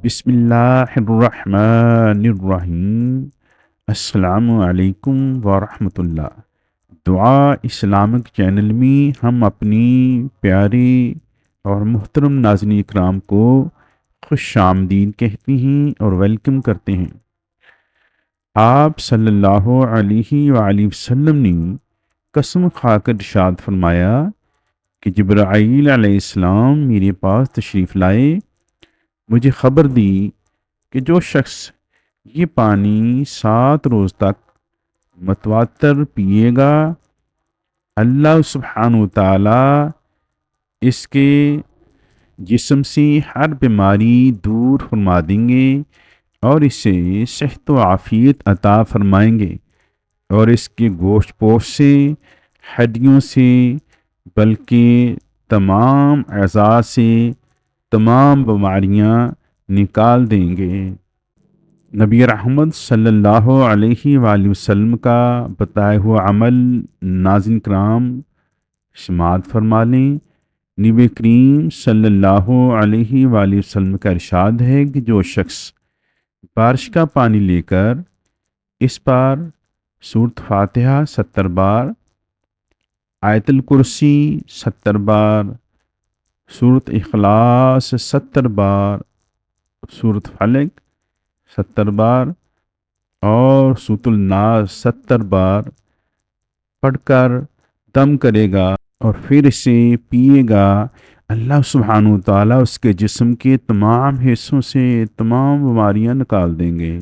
بسم اللہ الرحمن الرحیم۔ السلام علیکم ورحمۃ اللہ۔ دعا اسلامک چینل میں ہم اپنی پیاری اور محترم ناظرین اکرام کو خوش آمدید کہتے ہیں اور ویلکم کرتے ہیں۔ آپ صلی اللہ علیہ وآلہ وسلم نے قسم کھا کر ارشاد فرمایا کہ جبرائیل علیہ السلام میرے پاس تشریف لائے، مجھے خبر دی کہ جو شخص یہ پانی 7 روز تک متواتر پیے گا، اللہ سبحانہ و تعالی اس کے جسم سے ہر بیماری دور فرما دیں گے اور اسے صحت و عافیت عطا فرمائیں گے، اور اس کے گوشت پوش سے، ہڈیوں سے، بلکہ تمام اعضاء سے تمام بیماریاں نکال دیں گے۔ نبی رحمت صلی اللہ علیہ وآلہ وسلم کا بتایا ہوا عمل ناظرین کرام سماعت فرما لیں۔ نبی کریم صلی اللہ علیہ وآلہ وسلم کا ارشاد ہے کہ جو شخص بارش کا پانی لے کر اس پر سورۃ فاتحہ 70 بار، آیت الکرسی 70 بار، سورۃ اخلاص 70 بار، سورۃ فلق 70 بار اور سورۃ الناس 70 بار پڑھ کر دم کرے گا اور پھر اسے پیے گا، اللہ سبحانہ و تعالیٰ اس کے جسم کے تمام حصوں سے تمام بیماریاں نکال دیں گے۔